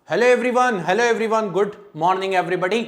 Hello everyone, good morning everybody.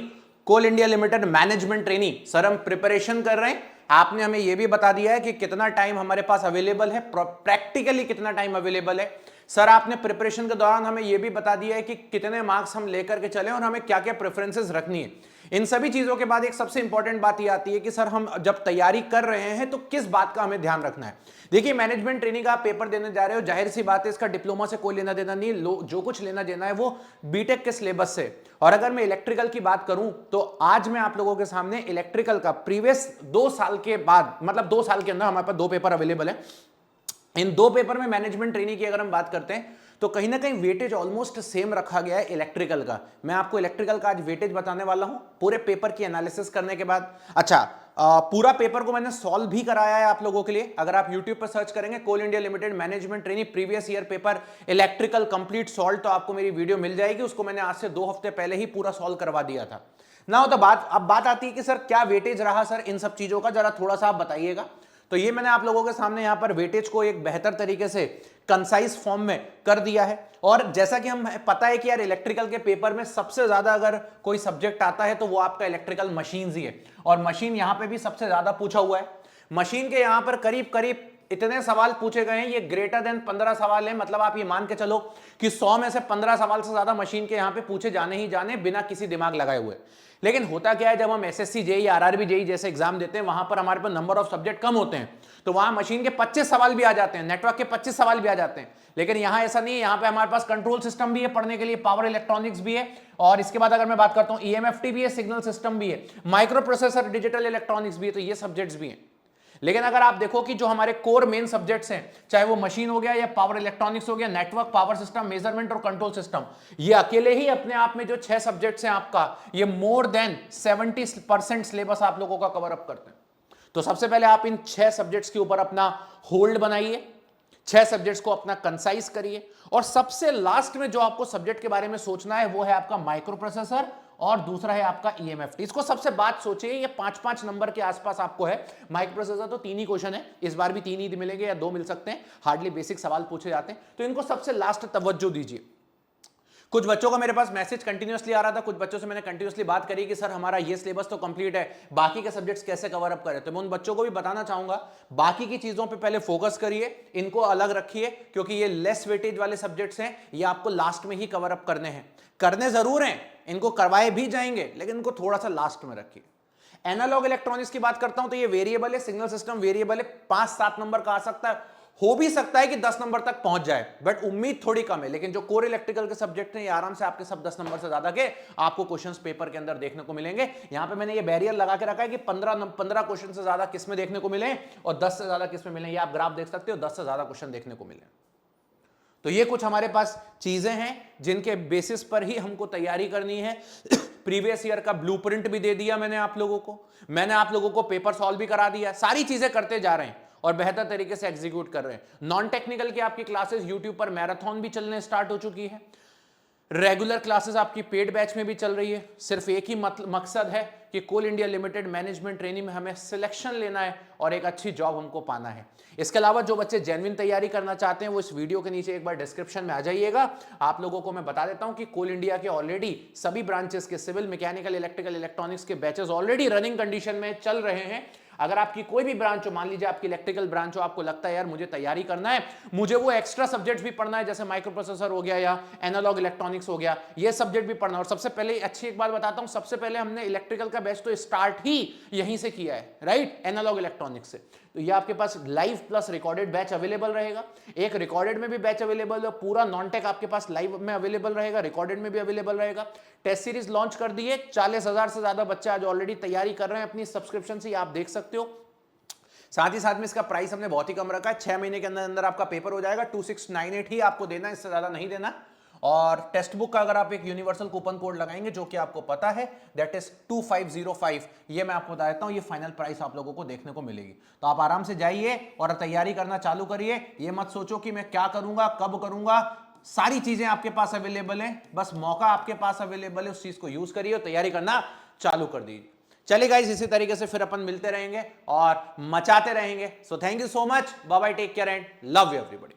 Coal India limited management trainee sir, हम preparation कर रहे हैं। आपने हमें यह भी बता दिया है कि कितना टाइम हमारे पास अवेलेबल है, प्रैक्टिकली कितना टाइम अवेलेबल है। सर आपने प्रिपरेशन के दौरान हमें यह भी बता दिया है कि कितने मार्क्स हम लेकर के चले और हमें क्या क्या प्रेफरेंसेस रखनी है। इन सभी चीजों के बाद एक सबसे इंपॉर्टेंट बात यह आती है कि सर हम जब तैयारी कर रहे हैं तो किस बात का हमें ध्यान रखना है। देखिए, मैनेजमेंट ट्रेनिंग का आप पेपर देने जा रहे हो, जाहिर सी बात है इसका डिप्लोमा से कोई लेना देना नहीं, जो कुछ लेना देना है वो बीटेक के सिलेबस से। और अगर मैं इलेक्ट्रिकल की बात करूं तो आज मैं आप लोगों के सामने इलेक्ट्रिकल का प्रीवियस 2 साल के बाद, मतलब 2 साल के अंदर हमारे पास 2 पेपर अवेलेबल है। इन 2 पेपर में मैनेजमेंट ट्रेनिंग की अगर हम बात करते हैं तो कहीं ना कहीं वेटेज ऑलमोस्ट सेम रखा गया है इलेक्ट्रिकल का। मैं आपको इलेक्ट्रिकल का आज वेटेज बताने वाला हूं पूरे पेपर की एनालिसिस करने के बाद। अच्छा, पूरा पेपर को मैंने सॉल्व भी कराया है आप लोगों के लिए। अगर आप YouTube पर सर्च करेंगे coal India limited management training previous year paper electrical complete solve, तो आपको मेरी वीडियो मिल जाएगी। उसको मैंने आज से 2 हफ्ते पहले ही पूरा सॉल्व करवा दिया था ना। तो अब बात आती है कि सर क्या वेटेज रहा सर इन सब चीजों का, जरा थोड़ा सा आप बताइएगा। तो ये मैंने आप लोगों के सामने यहां पर वेटेज को एक बेहतर तरीके से कंसाइज फॉर्म में कर दिया है। और जैसा कि हम पता है कि यार इलेक्ट्रिकल के पेपर में सबसे ज्यादा अगर कोई सब्जेक्ट आता है तो वो आपका इलेक्ट्रिकल मशीन्स ही है, और मशीन यहां पे भी सबसे ज्यादा पूछा हुआ है। मशीन के यहां पर करीब करीब इतने सवाल पूछे गए हैं, ये ग्रेटर देन 15 सवाल है। मतलब आप ये मान के चलो कि 100 में से 15 सवाल से ज्यादा मशीन के यहां पे पूछे जाने ही जाने, बिना किसी दिमाग लगाए हुए। लेकिन होता क्या है, जब हम एसएससी जेई आरआरबी जेई जैसे एग्जाम देते हैं वहां पर हमारे पास नंबर ऑफ सब्जेक्ट कम होते हैं, तो वहां मशीन के 25 सवाल भी आ जाते हैं, नेटवर्क के 25 सवाल भी आ जाते हैं। लेकिन यहां ऐसा नहीं है, यहां पे हमारे पास कंट्रोल सिस्टम भी है पढ़ने के लिए, पावर इलेक्ट्रॉनिक्स भी है, और इसके बाद अगर मैं बात करता हूं ईएमएफटी भी है, सिग्नल सिस्टम भी है, माइक्रो प्रोसेसर डिजिटल इलेक्ट्रॉनिक्स भी है, तो ये सब्जेक्ट्स भी हैं। लेकिन अगर आप देखो कि जो हमारे कोर मेन सब्जेक्ट्स हैं, चाहे वो मशीन हो गया या पावर इलेक्ट्रॉनिक्स हो गया, नेटवर्क, पावर सिस्टम, मेजरमेंट और कंट्रोल सिस्टम, ये अकेले ही अपने आप में जो 6 सब्जेक्ट्स हैं आपका, ये मोर देन 70% सिलेबस आप लोगों का कवर अप करते हैं। तो सबसे पहले आप इन 6 सब्जेक्ट्स के ऊपर अपना होल्ड बनाइए, 6 सब्जेक्ट्स को अपना कंसाइज करिए, और सबसे लास्ट में जो आपको सब्जेक्ट के बारे में सोचना है वो है आपका माइक्रो प्रोसेसर, और दूसरा है आपका ईएमएफटी। इसको सबसे बात सोचिए, ये 5-5 नंबर के आसपास आपको है। माइक्रो प्रोसेसर तो 3 ही क्वेश्चन है, इस बार भी 3 ही मिलेंगे या 2 मिल सकते हैं, हार्डली बेसिक सवाल पूछे जाते हैं, तो इनको सबसे लास्ट तवज्जो दीजिए। कुछ बच्चों का मेरे पास मैसेज कंटिन्यूअसली आ रहा था, कुछ बच्चों से मैंने कंटिन्यूअसली बात करी कि सर हमारा ये सिलेबस तो कंप्लीट है, बाकी के सब्जेक्ट्स कैसे कवर अप करें। तो मैं उन बच्चों को भी बताना चाहूंगा, बाकी की चीजों पे पहले फोकस करिए, इनको अलग रखिए, क्योंकि ये लेस वेटेज वाले सब्जेक्ट्स हैं, ये आपको लास्ट में ही कवर अप करने हैं। करने जरूर हैं, इनको करवाए भी जाएंगे, लेकिन इनको थोड़ा सा लास्ट में रखिए। एनालॉग इलेक्ट्रॉनिक्स की बात करता हूं तो ये वेरिएबल है, सिग्नल सिस्टम वेरिएबल है, 5-7 नंबर का आ सकता है, हो भी सकता है कि 10 नंबर तक पहुंच जाए, बट उम्मीद थोड़ी कम है। लेकिन जो कोर इलेक्ट्रिकल के सब्जेक्ट हैं, ये आराम से आपके सब 10 नंबर से ज्यादा के आपको क्वेश्चंस पेपर के अंदर देखने को मिलेंगे। यहां पे मैंने ये बैरियर लगा के रखा है कि 15 क्वेश्चन से ज्यादा किस में देखने को मिले और 10 से ज्यादा किस में मिले। ये आप ग्राफ देख सकते हो, 10 से ज्यादा क्वेश्चन देखने को मिले। तो ये कुछ हमारे पास चीजें हैं जिनके बेसिस पर ही हमको तैयारी करनी है। प्रीवियस ईयर का ब्लूप्रिंट भी दे दिया मैंने आप लोगों को, मैंने आप लोगों को पेपर सॉल्व भी करा दिया, सारी चीजें करते जा रहे हैं और बेहतर तरीके से एग्जीक्यूट कर रहे हैं। नॉन टेक्निकल की आपकी क्लासेस यूट्यूब पर मैराथन भी चलने स्टार्ट हो चुकी है, रेगुलर क्लासेस आपकी पेड बैच में भी चल रही है। सिर्फ एक ही मकसद है कि कोल इंडिया लिमिटेड मैनेजमेंट ट्रेनिंग में हमें सिलेक्शन लेना है और एक अच्छी जॉब हमको पाना है। इसके अलावा जो बच्चे जेन्युइन तैयारी करना चाहते हैं वो इस वीडियो के नीचे एक बार डिस्क्रिप्शन में आ जाइएगा। आप लोगों को मैं बता देता हूं कि कोल इंडिया के ऑलरेडी सभी ब्रांचेस के सिविल, मैकेनिकल, इलेक्ट्रिकल, इलेक्ट्रॉनिक्स के बैचेस ऑलरेडी रनिंग कंडीशन में चल रहे हैं। अगर आपकी कोई भी ब्रांच हो, मान लीजिए आपकी इलेक्ट्रिकल ब्रांच हो, आपको लगता है यार मुझे तैयारी करना है, मुझे वो एक्स्ट्रा सब्जेक्ट्स भी पढ़ना है, जैसे माइक्रो प्रोसेसर हो गया या एनालॉग इलेक्ट्रॉनिक्स हो गया, ये सब्जेक्ट भी पढ़ना है। और सबसे पहले अच्छी एक बात बताता हूं, सबसे पहले हमने इलेक्ट्रिकल का बैच तो स्टार्ट ही यहीं से किया है, राइट, एनालॉग इलेक्ट्रॉनिक्स से। तो ये आपके पास live plus recorded batch available रहेगा। एक रिकॉर्डेड में भी बैच अवेलेबल है, पूरा नॉन टेक आपके पास लाइव में अवेलेबल रहेगा, रिकॉर्डेड में भी अवेलेबल रहेगा। टेस्ट सीरीज लॉन्च कर दिए, 40,000 से ज्यादा बच्चे आज ऑलरेडी तैयारी कर रहे हैं अपनी सब्सक्रिप्शन से, आप देख सकते हो। साथ ही साथ में इसका प्राइस हमने बहुत ही कम रखा है, 6 महीने के अंदर अंदर आपका पेपर हो जाएगा, 2698 ही आपको देना, इससे ज्यादा नहीं देना। और टेक्स्ट बुक का अगर आप एक यूनिवर्सल कूपन कोड लगाएंगे जो कि आपको पता है, दैट इज 2505, ये मैं आपको बता देता हूं, ये फाइनल प्राइस आप लोगों को देखने को मिलेगी। तो आप आराम से जाइए और तैयारी करना चालू करिए। ये मत सोचो कि मैं क्या करूंगा, कब करूंगा, सारी चीजें आपके पास अवेलेबल है, बस मौका आपके पास अवेलेबल है, उस चीज को यूज करिए और तैयारी करना चालू कर दीजिए। चलिए गाइस, इसी तरीके से फिर अपन मिलते रहेंगे और मचाते रहेंगे। So thank you so much, bye bye, take care and love you everybody.